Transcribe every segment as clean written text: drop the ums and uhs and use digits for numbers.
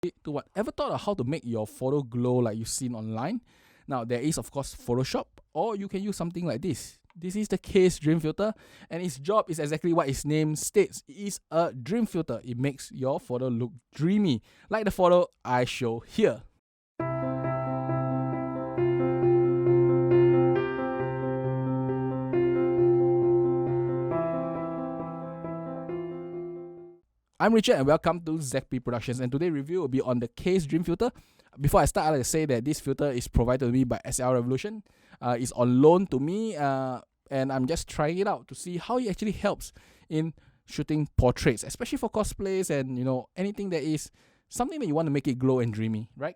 to whatever thought of how to make your photo glow like you've seen online. Now, there is, of course, Photoshop, or you can use something like this. This is the Kase Dream Filter, and its job is exactly what its name states. It is a dream filter. It makes your photo look dreamy, like the photo I show here. I'm Richard and welcome to ZP Productions, and today's review will be on the Kase Dream Filter. Before I start, I'd like to say that this filter is provided to me by SLR Revolution. It's on loan to me, and I'm just trying it out to see how it actually helps in shooting portraits, especially for cosplays and anything that is something that you want to make it glow and dreamy, right?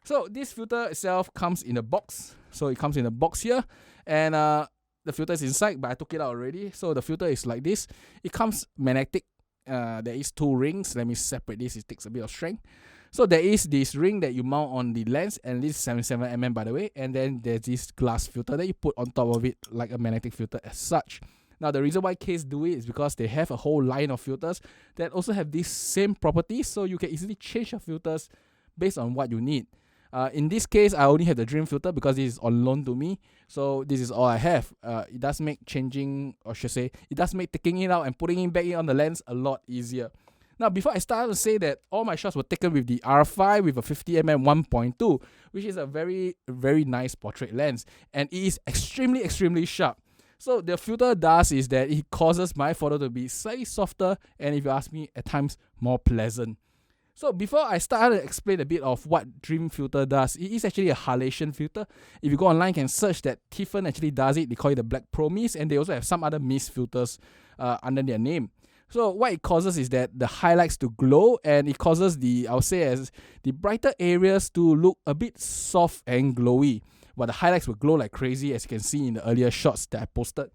So this filter itself comes in a box. So it comes in a box here, and the filter is inside, but I took it out already. So the filter is like this. It comes magnetic. There is two rings. Let me separate this. It takes a bit of strength. So there is this ring that you mount on the lens, and this is 77mm by the way, and then there's this glass filter that you put on top of it like a magnetic filter as such. Now the reason why Kase do it is because they have a whole line of filters that also have these same properties, so you can easily change your filters based on what you need. In this case, I only have the Dream Filter because this is on loan to me. So this is all I have. It does make changing, or should I say, it does make taking it out and putting it back in on the lens a lot easier. Now, before I start, to say that all my shots were taken with the R5 with a 50mm 1.2, which is a very, very nice portrait lens. And it is extremely, extremely sharp. So the filter does is that it causes my photo to be slightly softer and, if you ask me, at times more pleasant. So before I start, to explain a bit of what Dream Filter does. It is actually a halation filter. If you go online, you can search that Tiffen actually does it. They call it the Black Pro Mist, and they also have some other mist filters under their name. So what it causes is that the highlights to glow, and it causes the brighter areas to look a bit soft and glowy. But the highlights will glow like crazy, as you can see in the earlier shots that I posted.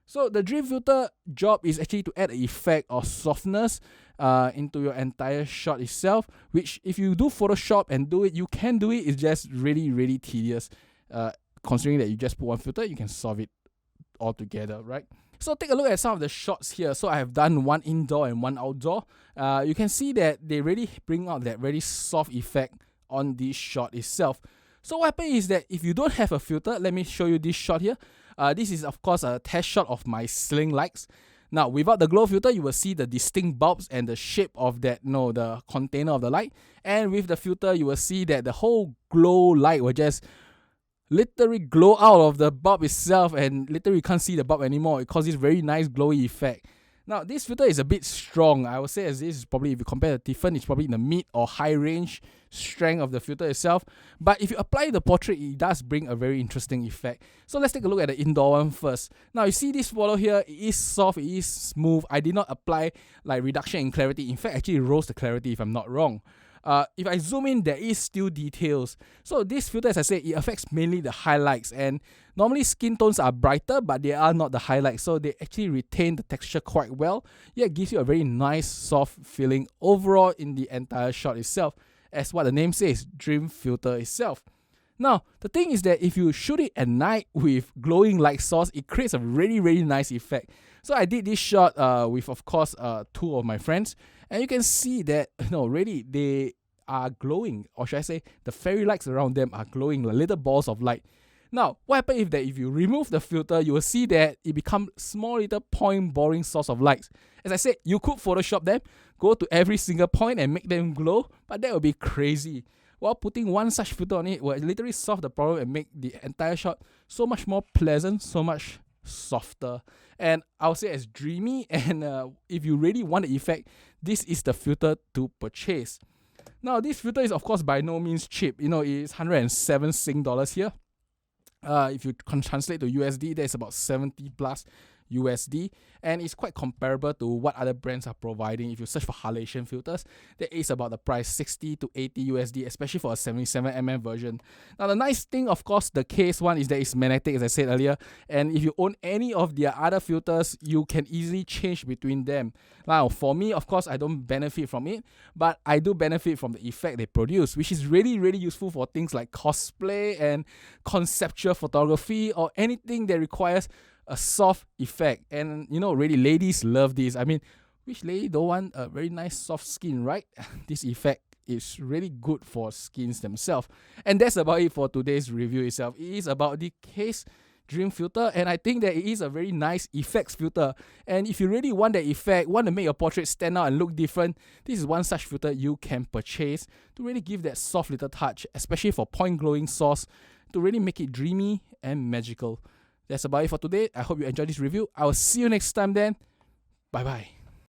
So the Dream Filter job is actually to add an effect of softness into your entire shot itself, which if you do Photoshop and do it, you can do it. It's just really, really tedious. Considering that you just put one filter, you can solve it all together, right? So take a look at some of the shots here. So I have done one indoor and one outdoor. You can see that they really bring out that very soft effect on this shot itself. So what happens is that if you don't have a filter, let me show you this shot here. This is of course a test shot of my ceiling lights. Now without the glow filter, you will see the distinct bulbs and the shape of that, the container of the light. And with the filter, you will see that the whole glow light will just literally glow out of the bulb itself, and literally you can't see the bulb anymore. It causes very nice glowy effect. Now this filter is a bit strong. I would say as this is probably, if you compare to Tiffen, it's probably in the mid or high range strength of the filter itself. But if you apply the portrait, it does bring a very interesting effect. So let's take a look at the indoor one first. Now you see this photo here, it is soft, it is smooth. I did not apply like reduction in clarity. In fact, actually it rose the clarity if I'm not wrong. If I zoom in, there is still details. So this filter, as I said, it affects mainly the highlights, and normally skin tones are brighter, but they are not the highlights, so they actually retain the texture quite well. Yeah, it gives you a very nice soft feeling overall in the entire shot itself, as what the name says, Dream Filter itself. Now, the thing is that if you shoot it at night with glowing light source, it creates a really, really nice effect. So I did this shot with, of course, two of my friends, and you can see that, really, they are glowing, or should I say, the fairy lights around them are glowing like little balls of light. Now, what happens if you remove the filter, you will see that it becomes small little point boring source of lights. As I said, you could Photoshop them, go to every single point and make them glow, but that would be crazy. While putting one such filter on it will literally solve the problem and make the entire shot so much more pleasant, so much softer, and I would say as dreamy. And if you really want the effect, this is the filter to purchase. Now, this filter is of course by no means cheap. It's 107 Sing dollars here. If you translate to USD, that's about 70 plus USD, and it's quite comparable to what other brands are providing. If you search for halation filters, that is about the price 60 to 80 USD, especially for a 77mm version. Now the nice thing, of course, the Kase one is that it's magnetic, as I said earlier, and if you own any of their other filters, you can easily change between them. Now for me, of course, I don't benefit from it, but I do benefit from the effect they produce, which is really, really useful for things like cosplay and conceptual photography, or anything that requires a soft effect. And really, ladies love this. I mean, which lady don't want a very nice soft skin, right? This effect it's really good for skins themselves. And that's about it for today's review itself. It is about the Kase Dream Filter, and I think that it is a very nice effects filter. And if you really want that effect, want to make your portrait stand out and look different, this is one such filter you can purchase to really give that soft little touch, especially for point glowing source, to really make it dreamy and magical. That's about it for today. I hope you enjoyed this review. I will see you next time then. Bye bye.